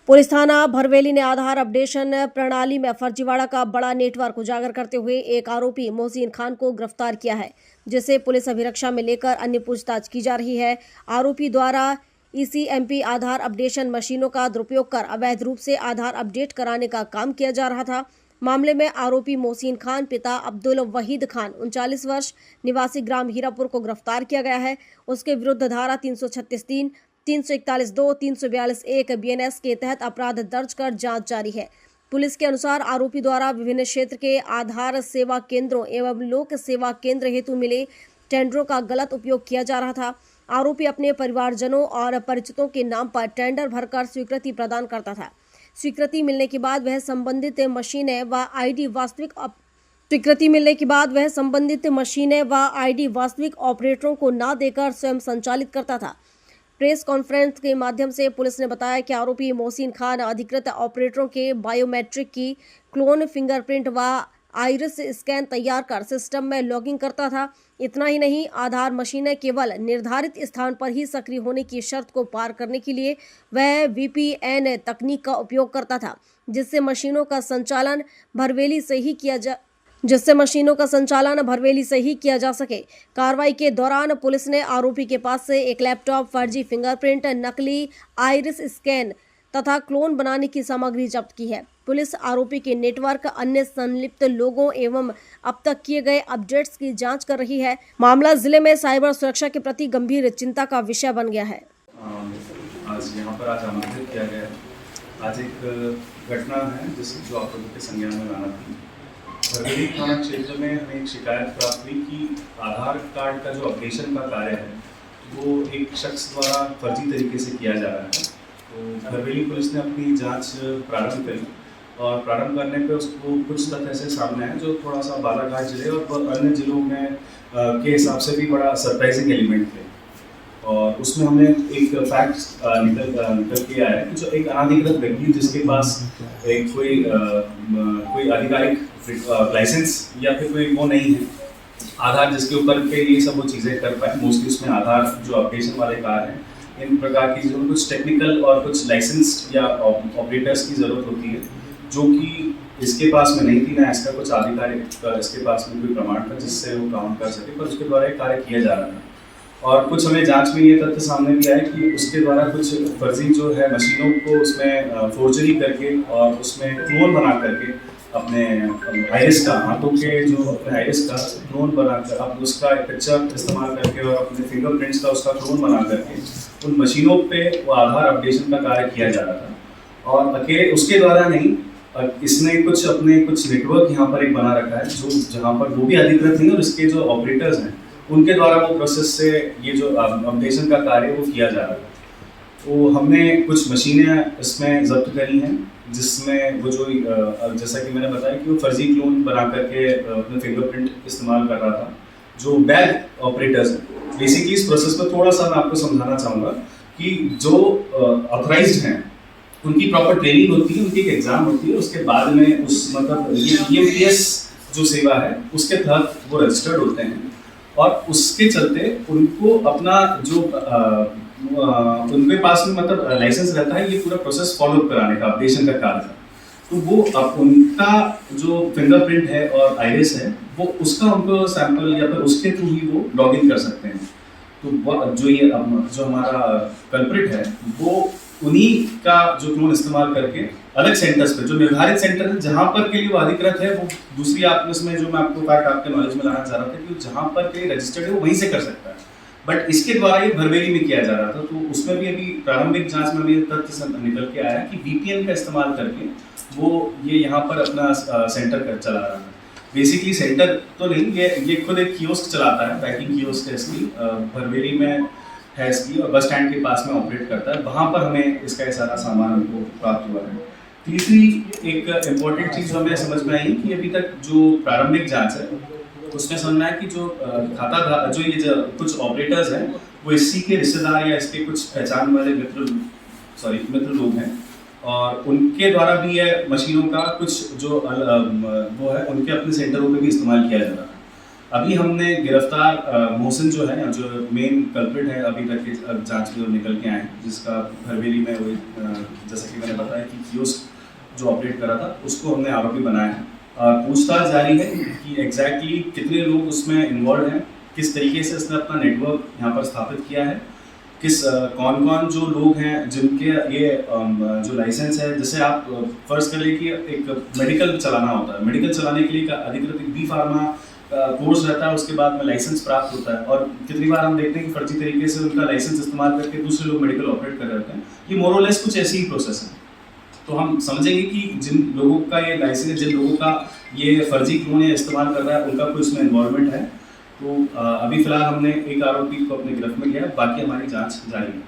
Police थाना भरवेली ने आधार updation प्रणाली में फर्जीवाड़ा का बड़ा नेटवर्क उजागर करते हुए एक आरोपी मोहसिन खान को गिरफ्तार किया है, जिसे पुलिस अभिरक्षा में लेकर अन्य पूछताछ की जा रही है। आरोपी द्वारा ईसीएमपी आधार अपडेशन मशीनों का दुरुपयोग कर अवैध रूप से आधार अपडेट कराने का काम किया जा रहा था। मामले में आरोपी मोहसिन खान पिता अब्दुल वहीद खान 39 वर्ष निवासी ग्राम हीरापुर को गिरफ्तार किया गया है। उसके विरुद्ध धारा 336(3), 341(2), 342(1) बीएनएस के तहत अपराध दर्ज कर जांच जारी है। पुलिस के अनुसार आरोपी द्वारा विभिन्न क्षेत्र के आधार सेवा केंद्रों एवं लोक सेवा केंद्र हेतु मिले टेंडरों का गलत उपयोग किया जा रहा था। आरोपी अपने परिवारजनों और परिचितों के नाम पर टेंडर भरकर स्वीकृति प्रदान करता था। स्वीकृति मिलने के बाद वह संबंधित मशीनें व आईडी वास्तविक ऑपरेटरों को न देकर स्वयं संचालित करता था। प्रेस कॉन्फ्रेंस के माध्यम से पुलिस ने बताया कि आरोपी मोहसिन खान अधिकृत ऑपरेटरों के बायोमेट्रिक की क्लोन फिंगरप्रिंट व आइरिस स्कैन तैयार कर सिस्टम में लॉगिंग करता था। इतना ही नहीं, आधार मशीनें केवल निर्धारित स्थान पर ही सक्रिय होने की शर्त को पार करने के लिए वह वीपीएन तकनीक का उपयोग करता था, जिससे मशीनों का संचालन भरवेली से ही किया जा सके। कार्रवाई के दौरान पुलिस ने आरोपी के पास से एक लैपटॉप, फर्जी फिंगरप्रिंट, नकली आइरिस स्कैन तथा क्लोन बनाने की सामग्री जब्त की है। पुलिस आरोपी के नेटवर्क, अन्य संलिप्त लोगों एवं अब तक किए गए अपडेट्स की जांच कर रही है। मामला जिले में साइबर सुरक्षा के प्रति गंभीर चिंता का विषय बन गया है। आज यहाँ पर आमंत्रित किया गया है। आज एक घटना है जो आप लोगों के संज्ञान में लाना थी। भरवेली थाना क्षेत्र में हमें एक शिकायत प्राप्त हुई कि आधार कार्ड का जो अपडेशन का कार्य है वो एक शख्स द्वारा फर्जी तरीके से किया जा रहा है। तो भरवेली पुलिस ने अपनी जांच प्रारंभ करी और प्रारंभ करने पे उसको कुछ तथ्य ऐसे सामने आए जो थोड़ा सा बालाघाट जिले और अन्य जिलों में के हिसाब से भी बड़ा सरप्राइजिंग एलिमेंट थे। और उसमें हमने एक फैक्ट निकल के आया कि जो एक अनाधिकृत व्यक्ति जिसके पास एक कोई आधिकारिक लाइसेंस या फिर कोई वो नहीं है आधार जिसके ऊपर पे ये सब वो चीज़ें कर पाए। मोस्टली उसमें आधार जो अपडेशन वाले कार्य हैं इन प्रकार की जो कुछ टेक्निकल और कुछ लाइसेंस या ऑपरेटर्स की ज़रूरत होती है, जो कि इसके पास में नहीं थी, ना इसका कुछ आधिकारिक इसके पास में कोई प्रमाण था जिससे वो काम कर सके, पर उसके द्वारा एक कार्य किया जा रहा था। और कुछ हमें जांच में ये तथ्य सामने भी आया कि उसके द्वारा कुछ फर्जी जो है मशीनों को उसमें फोर्जरी करके और उसमें क्लोन बना करके अपने आइरिस का हाथों के जो अपने आइरिस का क्लोन बनाकर अब उसका पिक्चर इस्तेमाल करके और अपने फिंगरप्रिंट्स का उसका क्लोन बना करके उन मशीनों पे वो आधार अपडेशन का कार्य किया जा रहा था। और अकेले उसके द्वारा नहीं, इसने कुछ नेटवर्क यहाँ पर एक बना रखा है जो जहाँ पर वो भी अधिकृत नहीं और इसके जो ऑपरेटर्स हैं उनके द्वारा वो प्रोसेस से ये जो अपडेशन का कार्य वो किया जा रहा है। तो हमने कुछ मशीनें इसमें जब्त करी हैं जिसमें वो जो जैसा कि मैंने बताया कि वो फर्जी क्लोन बना करके अपने फिंगरप्रिंट इस्तेमाल कर रहा था। जो बैग ऑपरेटर्स हैं, बेसिकली इस प्रोसेस में थोड़ा सा मैं आपको समझाना चाहूँगा कि जो ऑथराइज्ड हैं उनकी प्रॉपर ट्रेनिंग होती है, उनकी एक एग्जाम होती है, उसके बाद में उस मतलब EMPS जो सेवा है उसके तहत वो रजिस्टर्ड होते हैं और उसके चलते उनको अपना जो उनके पास में मतलब लाइसेंस रहता है ये पूरा प्रोसेस फॉलो कराने का, अपडेशन का कार्य था। तो वो अब उनका जो फिंगरप्रिंट है और आइरिस है वो उसका उनको सैंपल या फिर उसके थ्रू ही वो लॉग इन कर सकते हैं। तो जो हमारा कल्प्रिट है वो उन्हीं का जो क्लोन इस्तेमाल करके अलग सेंटर्स पे जो निर्धारित सेंटर है जहाँ पर के लिए वो अधिकृत है, वो दूसरी आप इसमें जो मैं आपको फैक्ट आपके नॉलेज में लाना चाह रहा था कि जहाँ पर के रजिस्टर्ड है वो वहीं से कर सकता है, बट इसके द्वारा ये भरवेली में किया जा रहा था। तो उसमें भी अभी प्रारंभिक जांच में भी तथ्य निकल के आया कि VPN का इस्तेमाल करके वो ये यहाँ पर अपना सेंटर चला रहा है। बेसिकली सेंटर तो नहीं, ये खुद एक कियोस्क चलाता है, पैकिंग कियोस्क है इसकी, भरवेली में है इसकी और बस स्टैंड के पास में ऑपरेट करता है। वहाँ पर हमें इसका सारा सामान हमको प्राप्त हुआ है। तीसरी एक इम्पोर्टेंट चीज़ हमें समझ में आई कि अभी तक जो प्रारंभिक जांच है उसमें समझ में आया कि जो कुछ ऑपरेटर्स हैं वो इसी के रिश्तेदार या इसके कुछ पहचान वाले मित्र लोग हैं और उनके द्वारा भी ये मशीनों का कुछ जो वो है उनके अपने सेंटरों पे भी इस्तेमाल किया जा रहा है। अभी हमने गिरफ्तार मोहसिन जो है, जो मेन कल्प्रिट है, अभी तक की जांच में निकल के आए हैं, जिसका भरवेली में वही जैसा कि मैंने बताया कि कियोस्क जो ऑपरेट करा था उसको हमने आरोपी बनाया है। पूछताछ जारी है कि एग्जैक्टली कितने लोग उसमें इन्वॉल्व हैं, किस तरीके से उसने अपना नेटवर्क यहाँ पर स्थापित किया है, कौन कौन जो लोग हैं जिनके ये जो लाइसेंस है, जैसे आप फर्ज कर लिए कि एक मेडिकल चलाना होता है, मेडिकल चलाने के लिए का अधिकृत बी फार्मा कोर्स रहता है, उसके बाद में लाइसेंस प्राप्त होता है, और कितनी बार हम देखते हैं कि फर्जी तरीके से उनका लाइसेंस इस्तेमाल करके दूसरे लोग मेडिकल ऑपरेट कर रहे होते हैं। ये मोरलेस कुछ ऐसी ही प्रोसेस है। तो हम समझेंगे कि जिन लोगों का ये लाइसेंस है, जिन लोगों का ये फर्जी क्लोन या इस्तेमाल कर रहा है, उनका कोई इसमें इन्वॉल्वमेंट है। तो अभी फिलहाल हमने एक आरोपी को अपने गिरफ्त में लिया है, बाकी हमारी जांच जारी है।